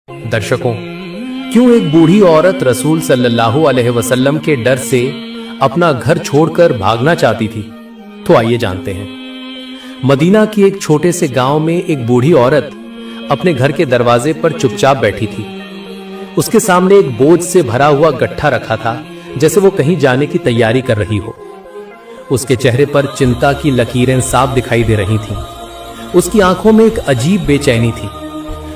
दर्शकों, क्यों एक बूढ़ी औरत रसूल सल्लल्लाहु अलैहि वसल्लम के डर से अपना घर छोड़कर भागना चाहती थी? तो आइए जानते हैं। मदीना की एक छोटे से गांव में एक बूढ़ी औरत अपने घर के दरवाजे पर चुपचाप बैठी थी। उसके सामने एक बोझ से भरा हुआ गट्ठा रखा था, जैसे वो कहीं जाने की तैयारी कर रही हो। उसके चेहरे पर चिंता की लकीरें साफ दिखाई दे रही थीं। उसकी आंखों में एक अजीब बेचैनी थी।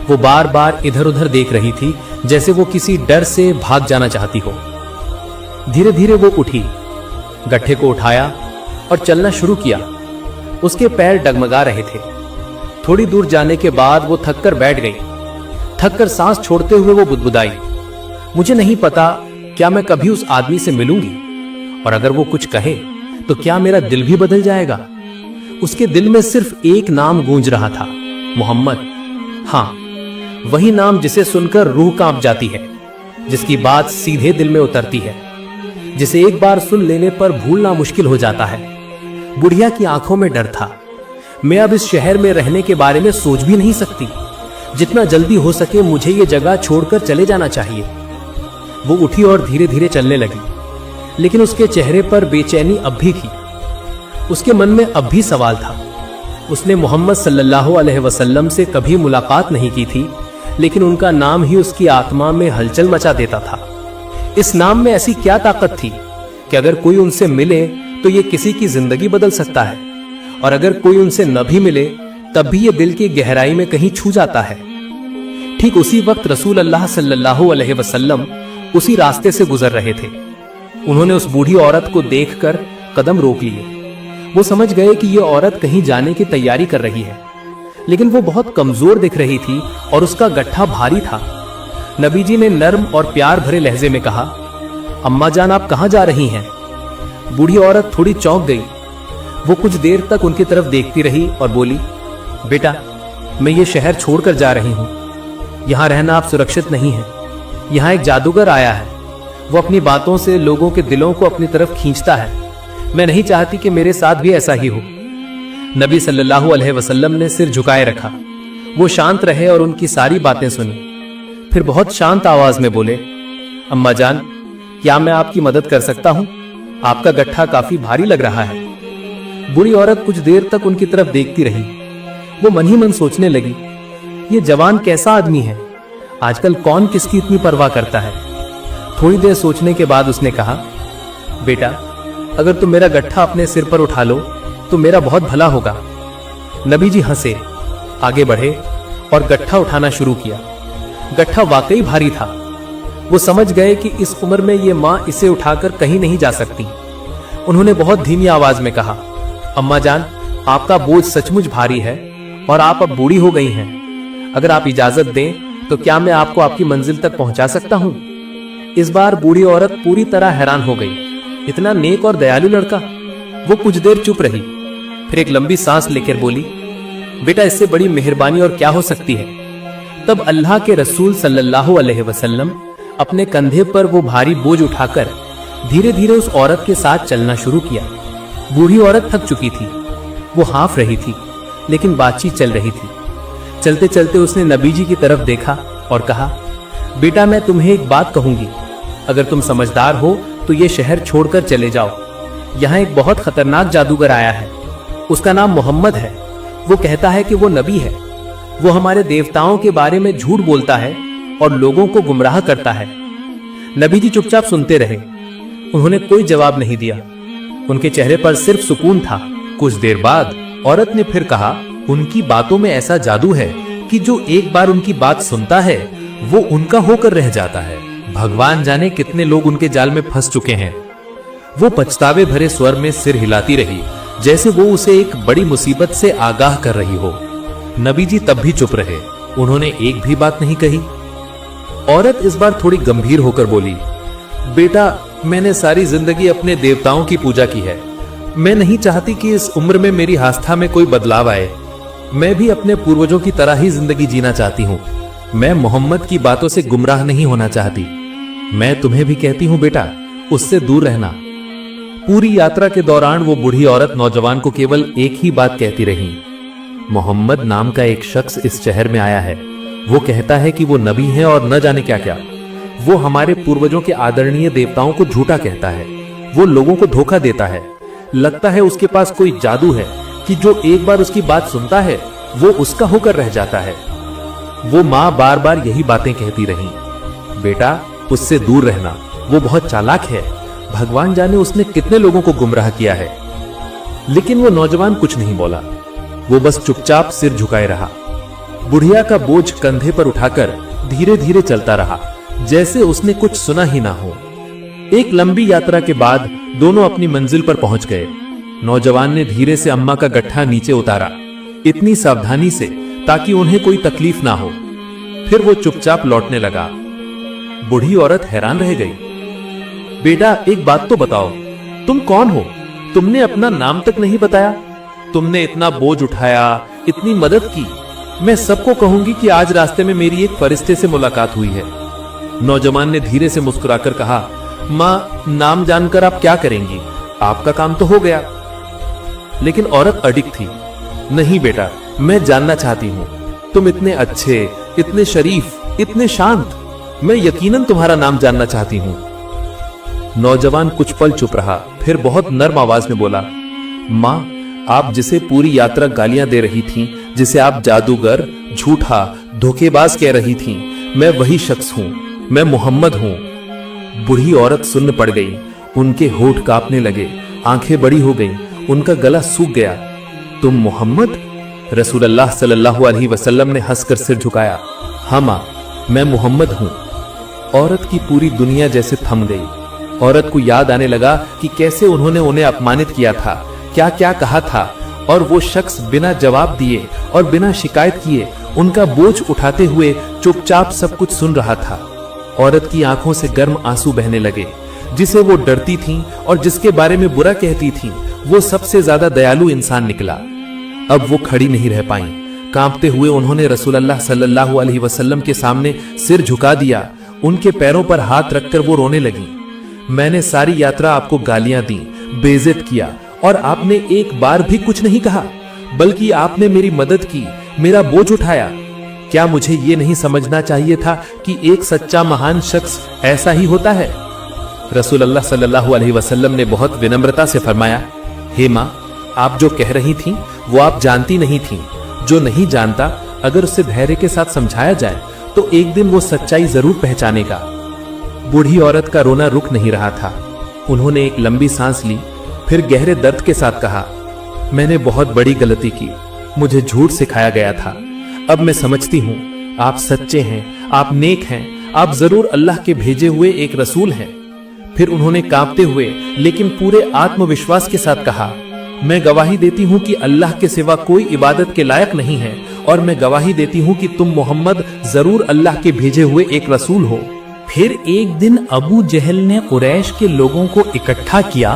वो बार बार इधर उधर देख रही थी, जैसे वो किसी डर से भाग जाना चाहती हो। धीरे धीरे वो उठी, गट्ठे को उठाया और चलना शुरू किया। उसके पैर डगमगा रहे थे। थोड़ी दूर जाने के बाद वो थककर बैठ गई। थककर सांस छोड़ते हुए वो बुदबुदाई, मुझे नहीं पता क्या मैं कभी उस आदमी से मिलूंगी, और अगर वो कुछ कहे तो क्या मेरा दिल भी बदल जाएगा। उसके दिल में सिर्फ एक नाम गूंज रहा था, मोहम्मद। हाँ, वही नाम जिसे सुनकर रूह कांप जाती है, जिसकी बात सीधे दिल में उतरती है, जिसे एक बार सुन लेने पर भूलना मुश्किल हो जाता है। बुढ़िया की आंखों में डर था। मैं अब इस शहर में रहने के बारे में सोच भी नहीं सकती। जितना जल्दी हो सके मुझे ये जगह छोड़कर चले जाना चाहिए। वो उठी और धीरे धीरे चलने लगी, लेकिन उसके चेहरे पर बेचैनी अब भी थी। उसके मन में अब भी सवाल था। उसने मोहम्मद सल्लल्लाहु अलैहि वसल्लम से कभी मुलाकात नहीं की थी, लेकिन उनका नाम ही उसकी आत्मा में हलचल मचा देता था। इस नाम में ऐसी क्या ताकत थी कि अगर कोई उनसे मिले तो ये किसी की जिंदगी बदल सकता है, और अगर कोई उनसे न भी मिले तब भी ये दिल की गहराई में कहीं छू जाता है। ठीक उसी वक्त रसूल अल्लाह सल्लल्लाहु अलैहि वसल्लम उसी रास्ते से गुजर रहे थे। उन्होंने उस बूढ़ी औरत को देखकर कदम रोक लिए। वो समझ गए कि ये औरत कहीं जाने की तैयारी कर रही है, लेकिन वो बहुत कमजोर दिख रही थी और उसका गट्ठा भारी था। नबी जी ने नर्म और प्यार भरे लहजे में कहा, अम्मा जान, आप कहां जा रही हैं? बूढ़ी औरत थोड़ी चौंक गई। वो कुछ देर तक उनकी तरफ देखती रही और बोली, बेटा, मैं ये शहर छोड़कर जा रही हूं। यहां रहना आप सुरक्षित नहीं है। यहां एक जादूगर आया है। वो अपनी बातों से लोगों के दिलों को अपनी तरफ खींचता है। मैं नहीं चाहती कि मेरे साथ भी ऐसा ही हो। नबी सल्लल्लाहु अलैहि वसल्लम ने सिर झुकाए रखा। वो शांत रहे और उनकी सारी बातें सुनी। फिर बहुत शांत आवाज में बोले, अम्मा जान, क्या मैं आपकी मदद कर सकता हूं? आपका गट्ठा काफी भारी लग रहा है। बूढ़ी औरत कुछ देर तक उनकी तरफ देखती रही। वो मन ही मन सोचने लगी, ये जवान कैसा आदमी है? आजकल कौन किसकी इतनी परवाह करता है? थोड़ी देर सोचने के बाद उसने कहा, बेटा, अगर तुम मेरा गट्ठा अपने सिर पर उठा लो तो मेरा बहुत भला होगा। नबी जी हंसे, आगे बढ़े और गट्ठा उठाना शुरू किया। गट्ठा वाकई भारी था। वो समझ गए कि इस उम्र में ये मां इसे उठाकर कहीं नहीं जा सकती। उन्होंने बहुत धीमी आवाज में कहा, अम्मा जान, आपका बोझ सचमुच भारी है और आप अब बूढ़ी हो गई हैं। अगर आप इजाजत दें तो क्या मैं आपको आपकी मंजिल तक पहुंचा सकता हूं? इस बार बूढ़ी औरत पूरी तरह हैरान हो गई। इतना नेक और दयालु लड़का। वो कुछ देर चुप रही, फिर एक लंबी सांस लेकर बोली, बेटा, इससे बड़ी मेहरबानी और क्या हो सकती है? तब अल्लाह के रसूल सल्लल्लाहु अलैहि वसल्लम अपने कंधे पर वो भारी बोझ उठाकर धीरे धीरे उस औरत के साथ चलना शुरू किया। बूढ़ी औरत थक चुकी थी। वो हाफ रही थी, लेकिन बातचीत चल रही थी। चलते चलते उसने नबी जी की तरफ देखा और कहा, बेटा, मैं तुम्हें एक बात कहूंगी। अगर तुम समझदार हो तो ये शहर छोड़कर चले जाओ। यहाँ एक बहुत खतरनाक जादूगर आया है। उसका नाम मोहम्मद है। वो कहता है कि वो नबी है। वो हमारे देवताओं के बारे में झूठ बोलता है और लोगों को गुमराह करता है। नबी जी चुपचाप सुनते रहे। उन्होंने कोई जवाब नहीं दिया। उनके चेहरे पर सिर्फ सुकून था। कुछ देर बाद औरत ने फिर कहा, उनकी बातों में ऐसा जादू है कि जो एक बार उनकी बात सुनता है वो उनका होकर रह जाता है। भगवान जाने कितने लोग उनके जाल में फंस चुके हैं। वो पछतावे भरे स्वर में सिर हिलाती रही, जैसे वो उसे एक बड़ी मुसीबत से आगाह कर रही हो। नबी जी तब भी चुप रहे। उन्होंने एक भी बात नहीं कही। औरत इस बार थोड़ी गंभीर होकर बोली, बेटा, मैंने सारी जिंदगी अपने देवताओं की पूजा की है। मैं नहीं चाहती कि इस उम्र में मेरी आस्था में कोई बदलाव आए। मैं भी अपने पूर्वजों की तरह ही जिंदगी जीना चाहती हूँ। मैं मोहम्मद की बातों से गुमराह नहीं होना चाहती। मैं तुम्हें भी कहती हूँ बेटा, उससे दूर रहना। पूरी यात्रा के दौरान वो बूढ़ी औरत नौजवान को केवल एक ही बात कहती रही, मोहम्मद नाम का एक शख्स इस शहर में आया है वो कहता है कि वो नबी हैं और न जाने क्या क्या। वो हमारे पूर्वजों के आदरणीय देवताओं को झूठा कहता है। वो लोगों को धोखा देता है। लगता है उसके पास कोई जादू है कि जो एक बार उसकी बात सुनता है वो उसका होकर रह जाता है। वो माँ बार बार यही बातें कहती रही, बेटा उससे दूर रहना, वो बहुत चालाक है, भगवान जाने उसने कितने लोगों को गुमराह किया है। लेकिन वो नौजवान कुछ नहीं बोला, वो बस चुपचाप सिर झुकाए रहा। बुढ़िया का बोझ कंधे पर उठाकर धीरे धीरे चलता रहा, जैसे उसने कुछ सुना ही ना हो। एक लंबी यात्रा के बाद दोनों अपनी मंजिल पर पहुंच गए। नौजवान ने धीरे से अम्मा का गट्ठा नीचे उतारा, इतनी सावधानी से ताकि उन्हें कोई तकलीफ ना हो। फिर वो चुपचाप लौटने लगा। बूढ़ी औरत हैरान रह गई। बेटा एक बात तो बताओ, तुम कौन हो? तुमने अपना नाम तक नहीं बताया। तुमने इतना बोझ उठाया, इतनी मदद की। मैं सबको कहूंगी कि आज रास्ते में मेरी एक फरिश्ते से मुलाकात हुई है। नौजवान ने धीरे से मुस्कुराकर कहा, माँ नाम जानकर आप क्या करेंगी? आपका काम तो हो गया। लेकिन औरत अडिग थी। नहीं बेटा, मैं जानना चाहती हूं, तुम इतने अच्छे, इतने शरीफ, इतने शांत, मैं यकीनन तुम्हारा नाम जानना चाहती हूं। नौजवान कुछ पल चुप रहा, फिर बहुत नर्म आवाज में बोला, माँ आप जिसे पूरी यात्रा गालियां दे रही थीं, जिसे आप जादूगर, झूठा, धोखेबाज कह रही थीं, मैं वही शख्स हूं, मैं मोहम्मद हूं। बूढ़ी औरत सुन्न पड़ गई, उनके होठ कांपने लगे, आंखें बड़ी हो गईं, उनका गला सूख गया। तुम मोहम्मद? रसूलुल्लाह सल्लल्लाहु अलैहि वसल्लम ने हंसकर सिर झुकाया। हाँ मां, मैं मोहम्मद हूं। औरत की पूरी दुनिया जैसे थम गई। औरत को याद आने लगा कि कैसे उन्होंने उन्हें अपमानित किया था, क्या क्या कहा था, और वो शख्स बिना जवाब दिए और बिना शिकायत किए उनका बोझ उठाते हुए चुपचाप सब कुछ सुन रहा था। औरत की आंखों से गर्म आंसू बहने लगे। जिसे वो डरती थीं और जिसके बारे में बुरा कहती थीं, वो सबसे ज्यादा दयालु इंसान निकला। अब वो खड़ी नहीं रह पाई। कांपते हुए उन्होंने रसूलुल्लाह सल्लल्लाहु अलैहि वसल्लम के सामने सिर झुका दिया। उनके पैरों पर हाथ रखकर वो रोने लगी। मैंने सारी यात्रा आपको गालियां दी, बेइज्जत किया, और आपने एक बार भी कुछ नहीं कहा, बल्कि आपने मेरी मदद की, मेरा बोझ उठाया। क्या मुझे ये नहीं समझना चाहिए था कि एक सच्चा महान शख्स ऐसा ही होता है? रसूलुल्लाह सल्लल्लाहु अलैहि वसल्लम ने बहुत विनम्रता से फरमाया, हे मां, आप जो कह रही थीं वो आप जानती नहीं थीं। जो नहीं जानता अगर उसे धैर्य के साथ समझाया जाए तो एक दिन वो सच्चाई जरूर पहचानेगा। बूढ़ी औरत का रोना रुक नहीं रहा था। उन्होंने एक लंबी सांस ली, फिर गहरे दर्द के साथ कहा, मैंने बहुत बड़ी गलती की, मुझे झूठ सिखाया गया था। अब मैं समझती हूं आप सच्चे हैं, आप नेक हैं, आप जरूर अल्लाह के भेजे हुए एक रसूल हैं। फिर उन्होंने कांपते हुए लेकिन पूरे आत्मविश्वास के साथ कहा, मैं गवाही देती हूं कि अल्लाह के सिवा कोई इबादत के लायक नहीं है, और मैं गवाही देती हूं कि तुम मोहम्मद जरूर अल्लाह के भेजे हुए एक रसूल हो। फिर एक दिन अबू जहल ने कुरैश के लोगों को इकट्ठा किया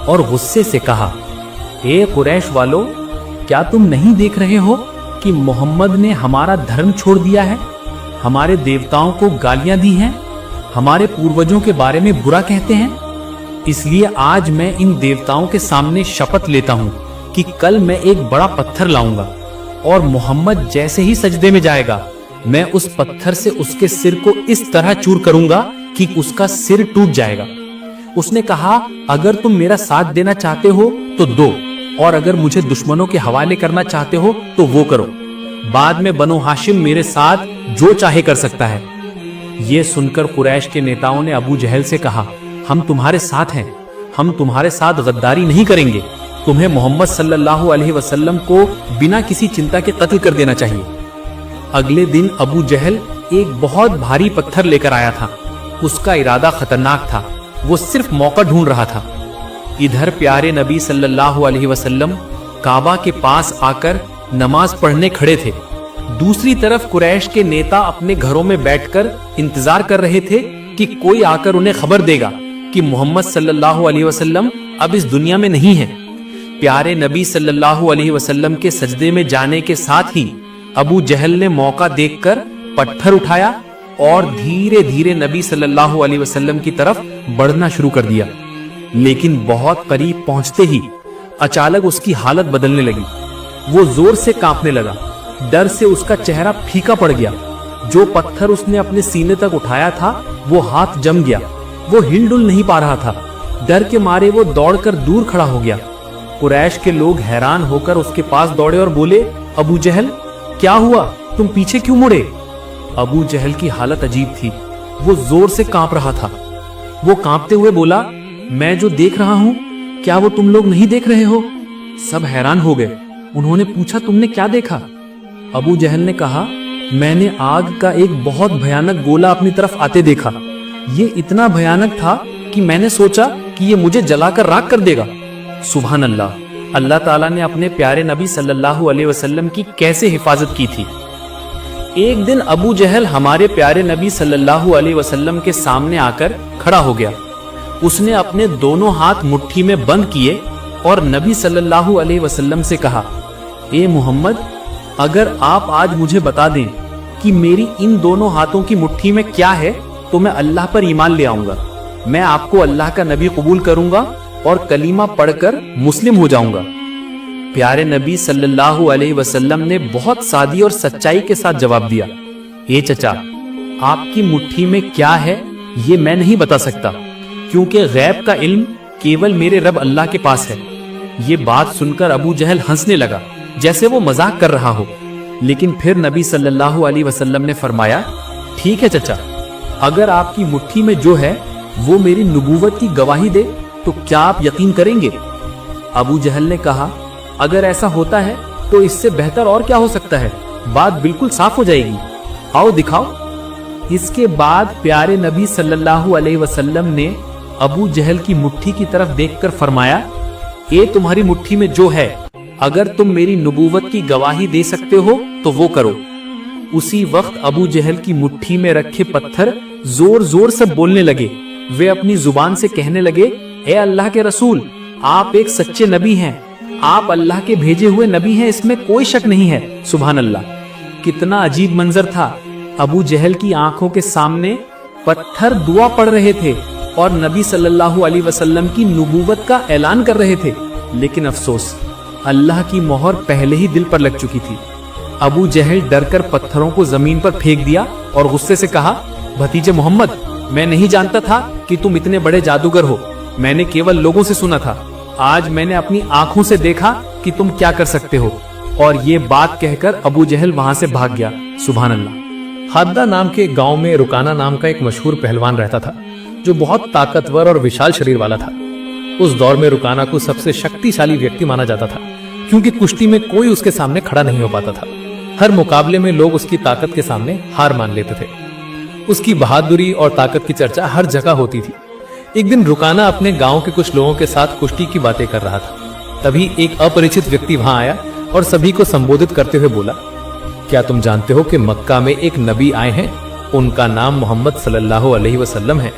और गुस्से से कहा, ए कुरैश वालों, क्या तुम नहीं देख रहे हो कि मोहम्मद ने हमारा धर्म छोड़ दिया है, हमारे देवताओं को गालियां दी हैं, हमारे पूर्वजों के बारे में बुरा कहते हैं? इसलिए आज मैं इन देवताओं के सामने शपथ लेता हूं कि कल मैं एक बड़ा पत्थर लाऊंगा, और मोहम्मद जैसे ही सजदे में जाएगा, मैं उस पत्थर से उसके सिर को इस तरह चूर करूंगा कि उसका सिर टूट जाएगा। उसने कहा, अगर तुम मेरा साथ देना चाहते हो तो दो, और अगर मुझे दुश्मनों के हवाले करना चाहते हो तो वो करो। बाद में बनो हाशिम मेरे साथ जो चाहे कर सकता है। ये सुनकर कुरैश के नेताओं ने अबू जहल से कहा, हम तुम्हारे साथ हैं, हम तुम्हारे साथ गद्दारी नहीं करेंगे। तुम्हें मोहम्मद सल्लल्लाहु अलैहि वसल्लम को बिना किसी चिंता के कत्ल कर देना चाहिए। अगले दिन अबू जहल एक बहुत भारी पत्थर लेकर आया था। उसका इरादा खतरनाक था, वो सिर्फ मौका ढूंढ रहा था। इधर प्यारे नबी सल्लल्लाहु अलैहि वसल्लम काबा के पास आकर नमाज पढ़ने खड़े थे। दूसरी तरफ कुरैश के नेता अपने घरों में बैठकर इंतजार कर रहे थे कि कोई आकर उन्हें खबर देगा कि मोहम्मद सल्लल्लाहु अलैहि वसल्लम अब इस दुनिया में नहीं है। प्यारे नबी सल्लल्लाहु अलैहि वसल्लम के सजदे में जाने के साथ ही अबू जहल ने मौका देखकर पत्थर उठाया और धीरे धीरे नबी सल्लल्लाहु अलैहि वसल्लम की तरफ बढ़ना शुरू कर दिया। लेकिन बहुत करीब पहुंचते ही अचानक उसकी हालत बदलने लगी। वो जोर से कांपने लगा, डर से उसका चेहरा फीका पड़ गया। जो पत्थर उसने अपने सीने तक उठाया था वो हाथ जम गया। वो हिलडुल नहीं पा रहा था। डर के मारे वो दौड़कर दूर खड़ा हो गया। कुरैश के लोग हैरान होकर उसके पास दौड़े और बोले, अबू जहल क्या हुआ, तुम पीछे क्यों मुड़े? अबू जहल की हालत अजीब थी। वो जोर से कांप रहा था। वो कांपते हुए बोला, मैं जो देख रहा हूं क्या वो तुम लोग नहीं देख रहे हो? सब हैरान हो गए। उन्होंने पूछा, तुमने क्या देखा? अबू जहल ने कहा, मैंने आग का एक बहुत भयानक गोला अपनी तरफ आते देखा। ये इतना भयानक था कि मैंने सोचा कि ये मुझे जलाकर राख कर देगा। सुभान अल्लाह, अल्लाह ताला ने अपने प्यारे नबी सल्लल्लाहु अलैहि वसल्लम की कैसे हिफाजत की थी। एक दिन अबू जहल हमारे प्यारे नबी सल्लल्लाहु अलैहि वसल्लम के सामने आकर खड़ा हो गया। उसने अपने दोनों हाथ मुट्ठी में बंद किए और नबी सल्लल्लाहु अलैहि वसल्लम से कहा, ए मोहम्मद, अगर आप आज मुझे बता दें कि मेरी इन दोनों हाथों की मुट्ठी में क्या है तो मैं अल्लाह पर ईमान ले आऊंगा। मैं आपको अल्लाह का नबी कबूल करूंगा और कलीमा पढ़कर मुस्लिम हो जाऊंगा। प्यारे नबी सल्लल्लाहु अलैहि वसल्लम ने बहुत सादी और सच्चाई के साथ जवाब दिया, ए चचा, आपकी मुट्ठी में क्या है ये मैं नहीं बता सकता, क्योंकि गैब का इल्म केवल मेरे रब अल्लाह के पास है। ये बात सुनकर अबू जहल हंसने लगा जैसे वो मजाक कर रहा हो। लेकिन फिर नबी सल्लल्लाहु अलैहि वसल्लम ने फरमाया, ठीक है चचा, अगर आपकी मुट्ठी में जो है वो मेरी नबूवत की गवाही दे तो क्या आप यकीन करेंगे? अबू जहल ने कहा, अगर ऐसा होता है तो इससे बेहतर और क्या हो सकता है, बात बिल्कुल साफ हो जाएगी, आओ दिखाओ। इसके बाद प्यारे नबी सल्लल्लाहु अलैहि वसल्लम ने अबू जहल की मुट्ठी की तरफ देखकर फरमाया, ए तुम्हारी मुट्ठी में जो है, अगर तुम मेरी नबूवत की गवाही दे सकते हो तो वो करो। उसी वक्त अबू जहल की मुट्ठी में रखे पत्थर जोर जोर से बोलने लगे। वे अपनी जुबान से कहने लगे, ए अल्लाह के रसूल, आप एक सच्चे नबी हैं, आप अल्लाह के भेजे हुए नबी हैं, इसमें कोई शक नहीं है। सुभान अल्लाह, कितना अजीब मंजर था। अबू जहल की आंखों के सामने पत्थर दुआ पढ़ रहे थे और नबी सल्लल्लाहु अलैहि वसल्लम की नबूवत का ऐलान कर रहे थे। लेकिन अफसोस, अल्लाह की मोहर पहले ही दिल पर लग चुकी थी। अबू जहल डरकर पत्थरों को जमीन पर फेंक दिया और गुस्से से कहा, भतीजे मोहम्मद, मैं नहीं जानता था कि तुम इतने बड़े जादूगर हो। मैंने केवल लोगों से सुना था। आज मैंने अपनी आंखों से देखा कि तुम क्या कर सकते हो। और ये बात कहकर अबू जहल वहां से भाग गया। सुभान अल्लाह। हाद्दा नाम के गांव में रुकाना नाम का एक मशहूर पहलवान रहता था, जो बहुत ताकतवर और विशाल शरीर वाला था। उस दौर में रुकाना को सबसे शक्तिशाली व्यक्ति माना जाता था, क्योंकि कुश्ती में कोई उसके सामने खड़ा नहीं हो पाता था। हर मुकाबले में लोग उसकी ताकत के सामने हार मान लेते थे। उसकी बहादुरी और ताकत की चर्चा हर जगह होती थी। एक दिन रुकाना अपने गांव के कुछ लोगों के साथ कुश्ती की बातें कर रहा था। तभी एक अपरिचित व्यक्ति वहां आया और सभी को संबोधित करते हुए बोला, क्या तुम जानते हो कि मक्का में एक नबी आए हैं? उनका नाम मोहम्मद सल्लल्लाहु अलैहि वसल्लम है।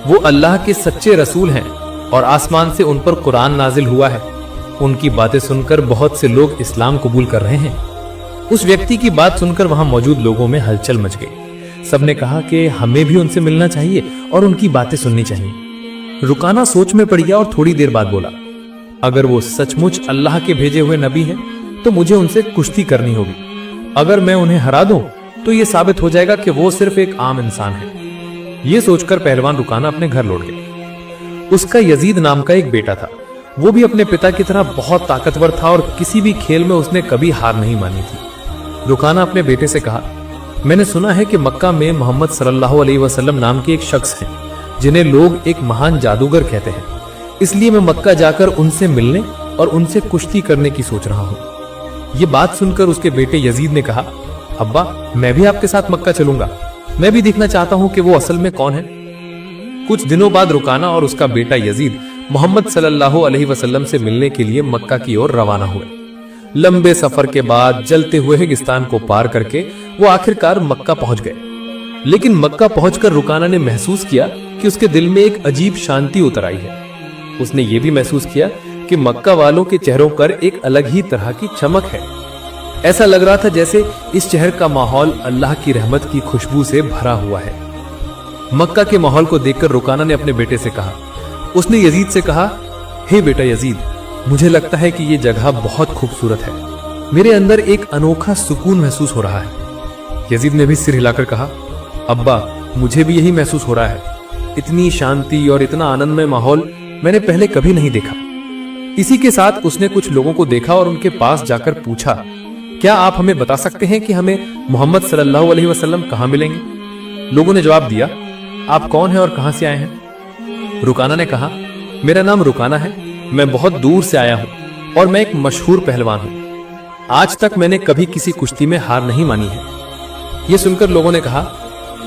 वो अल्लाह के सच्चे रसूल हैं और आसमान से उन पर कुरान नाजिल हुआ है। उनकी बातें सुनकर बहुत से लोग इस्लाम कबूल कर रहे हैं। उस व्यक्ति की बात सुनकर वहां मौजूद लोगों में हलचल मच गई। सबने कहा कि हमें भी उनसे मिलना चाहिए और उनकी बातें सुननी चाहिए। रुकाना सोच में पड़ गया और थोड़ी देर बाद बोला, अगर वो सचमुच अल्लाह के भेजे हुए नबी हैं तो मुझे उनसे कुश्ती करनी होगी। अगर मैं उन्हें हरा दूं तो ये साबित हो जाएगा कि वो सिर्फ एक आम इंसान है। ये सोचकर पहलवान रुकाना अपने घर लौट गया। उसका यजीद नाम का एक बेटा था। वो भी अपने पिता की तरह बहुत ताकतवर था और किसी भी खेल में उसने कभी हार नहीं मानी थी। रुकाना अपने बेटे से कहा, मैंने सुना है कि मक्का में मोहम्मद सल्लल्लाहु अलैहि वसल्लम नाम के एक शख्स हैं, जिन्हें लोग एक महान जादूगर कहते हैं। इसलिए मैं मक्का जाकर उनसे मिलने और उनसे कुश्ती करने की सोच रहा हूँ। ये बात सुनकर उसके बेटे यजीद ने कहा, अब्बा, मैं भी आपके साथ मक्का चलूंगा। मैं भी देखना चाहता हूँ कि वो असल में कौन है। कुछ दिनों बाद रुकाना और उसका बेटा यजीद मोहम्मद सल्लल्लाहु अलैहि वसल्लम से मिलने के लिए मक्का की ओर रवाना हुए। लंबे सफर के बाद जलते हुए रेगिस्तान को पार करके वो आखिरकार मक्का पहुंच गए। लेकिन मक्का पहुंचकर रुकाना ने महसूस किया कि उसके दिल में एक अजीब शांति उतर आई है। उसने ये भी महसूस किया कि मक्का वालों के चेहरों पर एक अलग ही तरह की चमक है। ऐसा लग रहा था जैसे इस शहर का माहौल अल्लाह की रहमत की खुशबू से भरा हुआ है। मक्का के माहौल को देखकर रुकाना ने अपने बेटे से कहा, उसने यजीद से कहा, हे बेटा यजीद, मुझे लगता है कि ये जगह बहुत खूबसूरत है। मेरे अंदर एक अनोखा सुकून महसूस हो रहा है। यजीद ने भी सिर हिलाकर कहा, अब्बा मुझे भी यही महसूस हो रहा है। इतनी शांति और इतना आनंदमय माहौल मैंने पहले कभी नहीं देखा। इसी के साथ उसने कुछ लोगों को देखा और उनके पास जाकर पूछा, क्या आप हमें बता सकते हैं कि हमें मोहम्मद सल्लल्लाहु अलैहि वसल्लम कहाँ मिलेंगे? लोगों ने जवाब दिया, आप कौन हैं और कहां से आए हैं? रुकाना ने कहा, मेरा नाम रुकाना है, मैं बहुत दूर से आया हूं और मैं एक मशहूर पहलवान हूं। आज तक मैंने कभी किसी कुश्ती में हार नहीं मानी है। यह सुनकर लोगों ने कहा,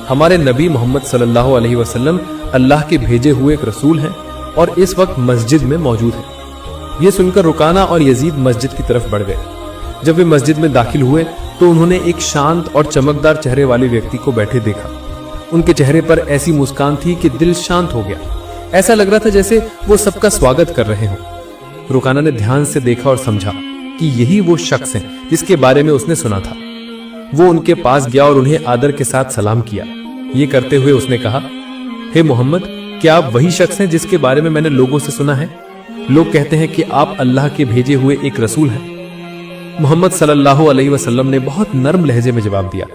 हमारे नबी मोहम्मद सल्लल्लाहु अलैहि वसल्लम अल्लाह के भेजे हुए एक रसूल हैं और इस वक्त मस्जिद में मौजूद हैं। यह सुनकर रुकाना और यजीद मस्जिद की तरफ बढ़ गए। जब वे मस्जिद में दाखिल हुए तो उन्होंने एक शांत और चमकदार चेहरे वाले व्यक्ति को बैठे देखा। उनके चेहरे पर ऐसी मुस्कान थी कि दिल शांत हो गया। ऐसा लग रहा था जैसे वो सबका स्वागत कर रहे हों। रुकाना ने ध्यान से देखा और समझा कि यही वो शख्स हैं जिसके बारे में उसने सुना था। वो उनके पास गया और उन्हें आदर के साथ सलाम किया। ये करते हुए उसने कहा, हे मोहम्मद, क्या आप वही शख्स हैं जिसके बारे में मैंने लोगों से सुना है? लोग कहते हैं कि आप अल्लाह के भेजे हुए एक रसूल हैं। मोहम्मद सल्लल्लाहु अलैहि वसल्लम ने बहुत नर्म लहजे में जवाब दिया,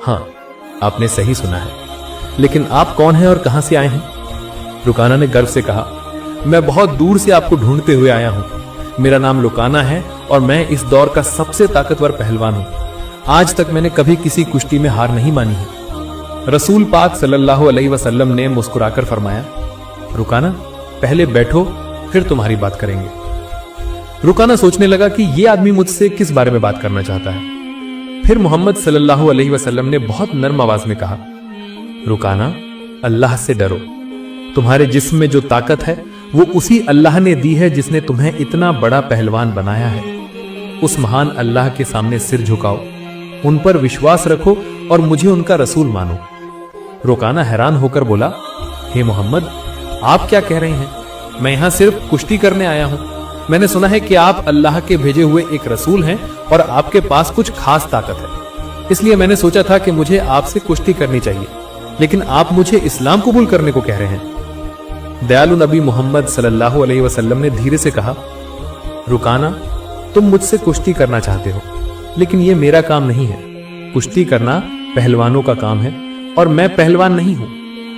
हाँ, आपने सही सुना है, लेकिन आप कौन हैं और कहां से आए हैं? रुकाना ने गर्व से कहा, मैं बहुत दूर से आपको ढूंढते हुए आया हूं। मेरा नाम रुकाना है और मैं इस दौर का सबसे ताकतवर पहलवान हूं। आज तक मैंने कभी किसी कुश्ती में हार नहीं मानी है। रसूल पाक सल्लल्लाहु अलैहि वसल्लम ने मुस्कुराकर फरमाया, रुकाना, पहले बैठो, फिर तुम्हारी बात करेंगे। रुकाना सोचने लगा कि यह आदमी मुझसे किस बारे में बात करना चाहता है। फिर मोहम्मद सल्लल्लाहु अलैहि वसल्लम ने बहुत नर्म आवाज में कहा, रुकाना, अल्लाह से डरो। तुम्हारे जिस्म में जो ताकत है वो उसी अल्लाह ने दी है जिसने तुम्हें इतना बड़ा पहलवान बनाया है। उस महान अल्लाह के सामने सिर झुकाओ, उन पर विश्वास रखो और मुझे उनका रसूल मानो। रुकाना हैरान होकर बोला, हे मोहम्मद, आप क्या कह रहे हैं? मैं यहां सिर्फ कुश्ती करने आया हूं। मैंने सुना है कि आप अल्लाह के भेजे हुए एक रसूल हैं और आपके पास कुछ खास ताकत है, इसलिए मैंने सोचा था कि मुझे आपसे कुश्ती करनी चाहिए, लेकिन आप मुझे इस्लाम कबूल करने को कह रहे हैं। दयालु नबी मोहम्मद सल्लल्लाहु अलैहि वसल्लम ने धीरे से कहा, रुकाना, तुम मुझसे कुश्ती करना चाहते हो, लेकिन यह मेरा काम नहीं है। कुश्ती करना पहलवानों का काम है और मैं पहलवान नहीं हूं।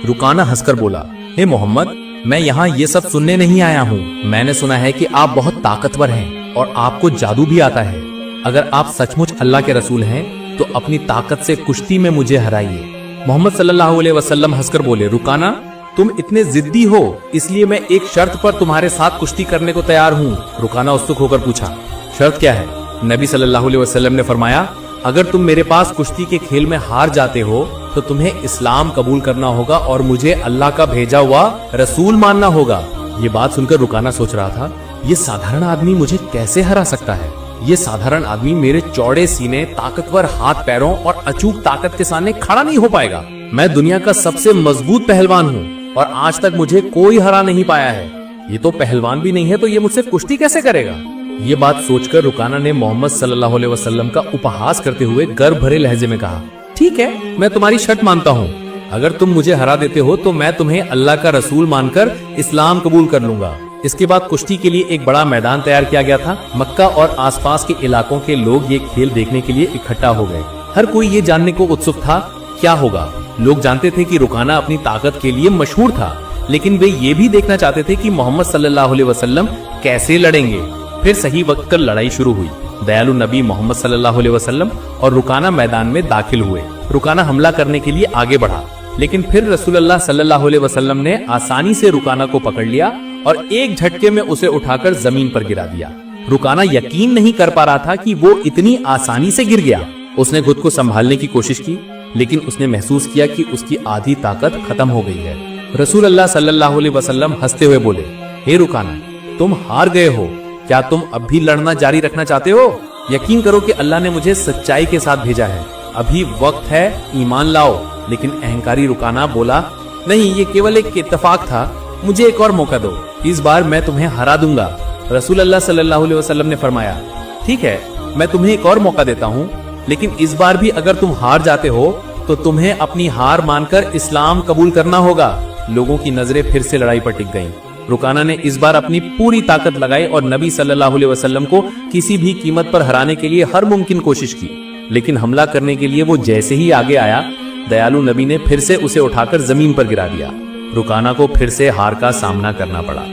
रुकाना हंसकर बोला, हे मोहम्मद, मैं यहाँ ये सब सुनने नहीं आया हूँ। मैंने सुना है कि आप बहुत ताकतवर हैं और आपको जादू भी आता है। अगर आप सचमुच अल्लाह के रसूल हैं तो अपनी ताकत से कुश्ती में मुझे हराइए। मोहम्मद सल्लल्लाहु अलैहि वसल्लम हंसकर बोले, रुकाना, तुम इतने जिद्दी हो, इसलिए मैं एक शर्त पर तुम्हारे साथ कुश्ती करने को तैयार हूँ। रुकाना उत्सुक होकर पूछा, शर्त क्या है? नबी सल्लल्लाहु अलैहि वसल्लम ने फरमाया, अगर तुम मेरे पास कुश्ती के खेल में हार जाते हो तो तुम्हें इस्लाम कबूल करना होगा और मुझे अल्लाह का भेजा हुआ रसूल मानना होगा। ये बात सुनकर रुकाना सोच रहा था, ये साधारण आदमी मुझे कैसे हरा सकता है? ये साधारण आदमी मेरे चौड़े सीने, ताकतवर हाथ पैरों और अचूक ताकत के सामने खड़ा नहीं हो पाएगा। मैं दुनिया का सबसे मजबूत पहलवान हूँ और आज तक मुझे कोई हरा नहीं पाया है। ये तो पहलवान भी नहीं है तो ये मुझसे कुश्ती कैसे करेगा? ये बात सोचकर रुकाना ने मोहम्मद सल्लल्लाहु अलैहि वसल्लम का उपहास करते हुए गर्व भरे लहजे में कहा, ठीक है, मैं तुम्हारी शर्त मानता हूँ। अगर तुम मुझे हरा देते हो तो मैं तुम्हें अल्लाह का रसूल मानकर इस्लाम कबूल कर लूंगा। इसके बाद कुश्ती के लिए एक बड़ा मैदान तैयार किया गया था। मक्का और आसपास के इलाकों के लोग ये खेल देखने के लिए इकट्ठा हो गए। हर कोई ये जानने को उत्सुक था क्या होगा। लोग जानते थे कि रुकाना अपनी ताकत के लिए मशहूर था, लेकिन वे ये भी देखना चाहते थे कि मोहम्मद सल्लल्लाहु अलैहि वसल्लम कैसे लड़ेंगे। फिर सही वक्त पर लड़ाई शुरू हुई। दयालु नबी मोहम्मद सल्लल्लाहु अलैहि वसल्लम और रुकाना मैदान में दाखिल हुए। रुकाना हमला करने के लिए आगे बढ़ा, लेकिन फिर रसूलुल्लाह सल्लल्लाहु अलैहि वसल्लम ने आसानी से रुकाना को पकड़ लिया और एक झटके में उसे उठाकर जमीन पर गिरा दिया। रुकाना यकीन नहीं कर पा रहा था कि वो इतनी आसानी से गिर गया। उसने खुद को संभालने की कोशिश की, लेकिन उसने महसूस किया कि उसकी आधी ताकत खत्म हो गई है। रसूलुल्लाह सल्लल्लाहु अलैहि वसल्लम हंसते हुए बोले, हे रुकाना, तुम हार गए हो। क्या तुम अब भी लड़ना जारी रखना चाहते हो? यकीन करो कि अल्लाह ने मुझे सच्चाई के साथ भेजा है। अभी वक्त है, ईमान लाओ। लेकिन अहंकारी रुकाना बोला, नहीं, ये केवल एक इत्तेफाक था, मुझे एक और मौका दो, इस बार मैं तुम्हें हरा दूंगा। रसूलुल्लाह सल्लल्लाहु अलैहि वसल्लम ने फरमाया, ठीक है, मैं तुम्हें एक और मौका देता हूँ, लेकिन इस बार भी अगर तुम हार जाते हो तो तुम्हें अपनी हार मानकर इस्लाम कबूल करना होगा। लोगों की नजरें फिर से लड़ाई पर टिक गईं। रुकाना ने इस बार अपनी पूरी ताकत लगाई और नबी सल्लल्लाहु अलैहि वसल्लम को किसी भी कीमत पर हराने के लिए हर मुमकिन कोशिश की। लेकिन हमला करने के लिए वो जैसे ही आगे आया, दयालु नबी ने फिर से उसे उठाकर जमीन पर गिरा दिया। रुकाना को फिर से हार का सामना करना पड़ा।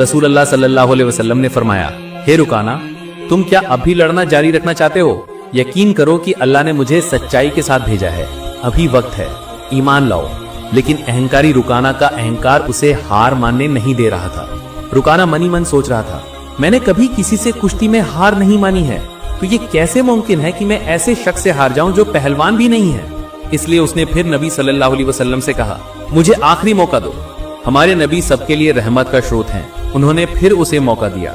रसूल अल्लाह सल्लल्लाहु अलैहि वसल्लम ने फरमाया, हे रुकाना, तुम क्या अभी लड़ना जारी रखना चाहते हो? यकीन करो कि अल्लाह ने मुझे सच्चाई के साथ भेजा है। अभी वक्त है, ईमान लाओ। लेकिन अहंकारी रुकाना का अहंकार उसे हार मानने नहीं दे रहा था। रुकाना मनी मन सोच रहा था, मैंने कभी किसी से कुश्ती में हार नहीं मानी है, तो ये कैसे मुमकिन है कि मैं ऐसे शख्स से हार जाऊं जो पहलवान भी नहीं है। इसलिए उसने फिर नबी सल्लल्लाहु अलैहि वसल्लम से कहा, मुझे आखिरी मौका दो। हमारे नबी सबके लिए रहमत का स्रोत हैं। उन्होंने फिर उसे मौका दिया।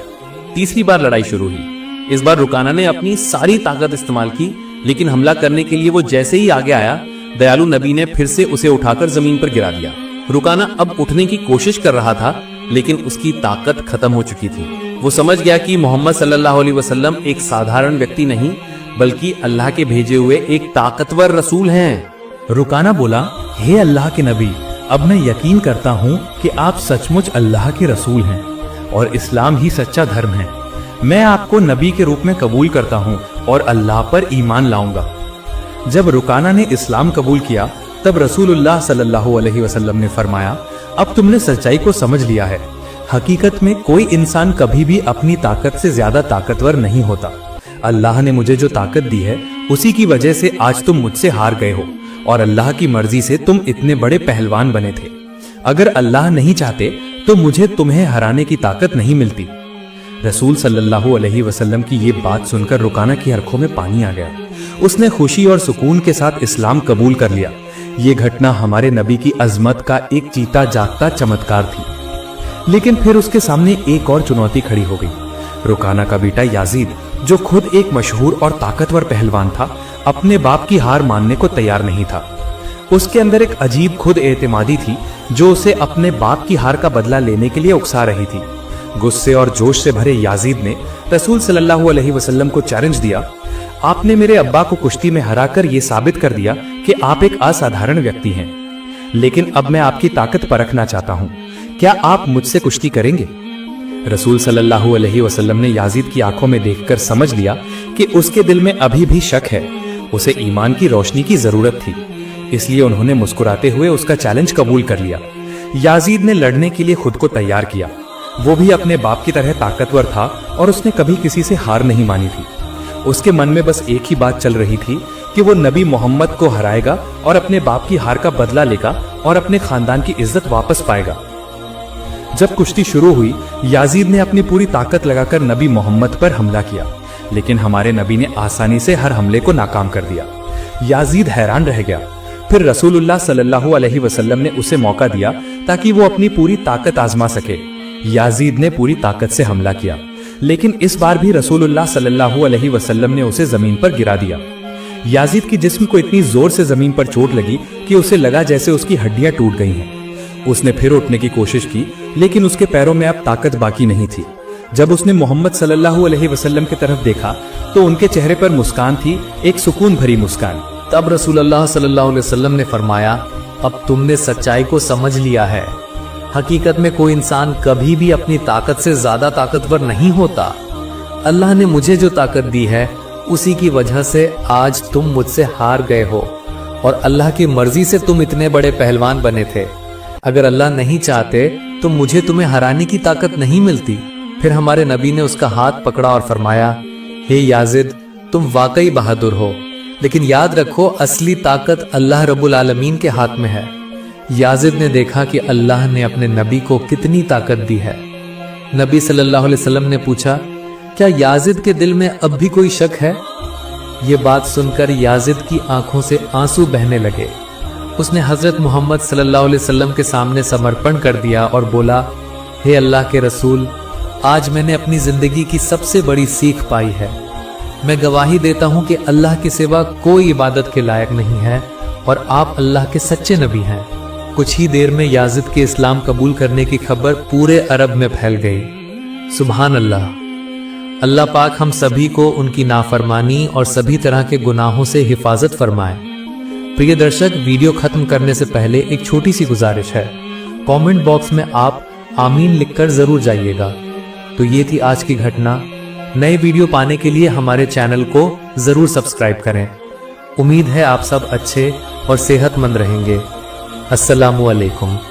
तीसरी बार लड़ाई शुरू हुई। इस बार रुकाना ने अपनी सारी ताकत इस्तेमाल की, लेकिन हमला करने के लिए वो जैसे ही आगे आया, दयालु नबी ने फिर से उसे उठाकर जमीन पर गिरा दिया। रुकाना अब उठने की कोशिश कर रहा था, लेकिन उसकी ताकत खत्म हो चुकी थी। वो समझ गया कि मोहम्मद सल्लल्लाहु अलैहि वसल्लम एक साधारण व्यक्ति नहीं, बल्कि अल्लाह के भेजे हुए एक ताकतवर रसूल हैं। रुकाना बोला, हे अल्लाह के नबी, अब मैं यकीन करता हूँ कि आप सचमुच अल्लाह के रसूल हैं और इस्लाम ही सच्चा धर्म है। मैं आपको नबी के रूप में कबूल करता हूँ और अल्लाह पर ईमान लाऊंगा। जब रुकाना ने इस्लाम कबूल किया, तब रसूलुल्लाह सल्लल्लाहु अलैहि वसल्लम ने फरमाया, अब तुमने सच्चाई को समझ लिया है। हकीकत में कोई इंसान कभी भी अपनी ताकत से ज्यादा ताकतवर नहीं होता। अल्लाह ने मुझे जो ताकत दी है, उसी की वजह से आज तुम मुझसे हार गए हो और अल्लाह की मर्जी से तुम इतने बड़े पहलवान बने थे। अगर अल्लाह नहीं चाहते तो मुझे तुम्हें हराने की ताकत नहीं मिलती। रसूल सल्लल्लाहु अलैहि वसल्लम की ये बात सुनकर रुकाना की आंखों में पानी आ गया। उसने खुशी और सुकून के साथ इस्लाम कबूल कर लिया। ये घटना हमारे नबी की अजमत का एक जीता जागता चमत्कार थी। लेकिन फिर उसके सामने एक और चुनौती खड़ी हो गई। रुकाना का बेटा याजीद, जो खुद एक मशहूर और ताकतवर पहलवान था, अपने बाप की हार मानने को तैयार नहीं था। उसके अंदर एक अजीब खुद एतमादी थी, जो उसे अपने बाप की हार का बदला लेने के लिए उकसा रही थी। गुस्से और जोश से भरे याजीद ने रसूल सल्लल्लाहु अलैहि वसल्लम को चैलेंज दिया, आपने मेरे अब्बा को कुश्ती में हराकर ये साबित कर दिया कि आप एक असाधारण व्यक्ति हैं। लेकिन अब मैं आपकी ताकत परखना चाहता हूँ। क्या आप मुझसे कुश्ती करेंगे? रसूल सल्लल्लाहु अलैहि वसल्लम ने याजीद की आंखों में देखकर समझ लिया कि उसके दिल में अभी भी शक है। उसे ईमान की रोशनी की जरूरत थी। इसलिए उन्होंने मुस्कुराते हुए उसका चैलेंज कबूल कर लिया। याजीद ने लड़ने के लिए खुद को तैयार किया। वो भी अपने बाप की तरह ताकतवर था और उसने कभी किसी से हार नहीं मानी थी। उसके मन में बस एक ही बात चल रही थी कि वो नबी मोहम्मद को हराएगा और अपने बाप की हार का बदला लेगा और अपने खानदान की इज्जत वापस पाएगा। जब कुश्ती शुरू हुई, याजीद ने अपनी पूरी ताकत लगाकर नबी मोहम्मद पर हमला किया, लेकिन हमारे नबी ने आसानी से हर हमले को नाकाम कर दिया। याजीद हैरान रह गया। फिर रसूलुल्लाह सल्लल्लाहु अलैहि वसल्लम ने उसे मौका दिया ताकि वो अपनी पूरी ताकत आजमा सके। याजीद ने पूरी ताकत से हमला किया, लेकिन इस बार भी रसूलुल्लाह सल्लल्लाहु अलैहि वसल्लम ने उसे जमीन पर गिरा दिया। याजीद की जिस्म को इतनी जोर से जमीन पर चोट लगी कि उसे लगा जैसे उसकी हड्डियां टूट गई हैं। उसने फिर उठने की कोशिश की, लेकिन उसके पैरों में अब ताकत बाकी नहीं थी। जब उसने मोहम्मद सल्लल्लाहु अलैहि वसल्लम की तरफ देखा तो उनके चेहरे पर मुस्कान थी, एक सुकून भरी मुस्कान। तब रसूलुल्लाह सल्लल्लाहु अलैहि वसल्लम ने फरमाया, अब तुमने सच्चाई को समझ लिया है। हकीकत में कोई इंसान कभी भी अपनी ताकत से ज्यादा ताकतवर नहीं होता। अल्लाह ने मुझे जो ताकत दी है, उसी की वजह से आज तुम मुझसे हार गए हो और अल्लाह की मर्जी से तुम इतने बड़े पहलवान बने थे। अगर अल्लाह नहीं चाहते तो मुझे तुम्हें हराने की ताकत नहीं मिलती। फिर हमारे नबी ने उसका हाथ पकड़ा और फरमाया, हे याजिद, तुम वाकई बहादुर हो, लेकिन याद रखो असली ताकत अल्लाह रब्बुल आलमीन के हाथ में है। याजिद ने देखा कि अल्लाह ने अपने नबी को कितनी ताकत दी है। नबी सल्लल्लाहु अलैहि वसल्लम ने पूछा, क्या याजिद के दिल में अब भी कोई शक है? ये बात सुनकर याजिद की आंखों से आंसू बहने लगे। उसने हजरत मोहम्मद सल्लल्लाहु अलैहि वसल्लम के सामने समर्पण कर दिया और बोला, हे अल्लाह के रसूल, आज मैंने अपनी जिंदगी की सबसे बड़ी सीख पाई है। मैं गवाही देता हूँ कि अल्लाह के सिवा कोई इबादत के लायक नहीं है और आप अल्लाह के सच्चे नबी हैं। कुछ ही देर में याजिद के इस्लाम कबूल करने की खबर पूरे अरब में फैल गई। सुभान अल्लाह। अल्लाह पाक हम सभी को उनकी नाफरमानी और सभी तरह के गुनाहों से हिफाजत फरमाए। प्रिय दर्शक, वीडियो खत्म करने से पहले एक छोटी सी गुजारिश है, कमेंट बॉक्स में आप आमीन लिखकर जरूर जाइएगा। तो ये थी आज की घटना। नए वीडियो पाने के लिए हमारे चैनल को जरूर सब्सक्राइब करें। उम्मीद है आप सब अच्छे और सेहतमंद रहेंगे। अस्सलामु अलैकुम।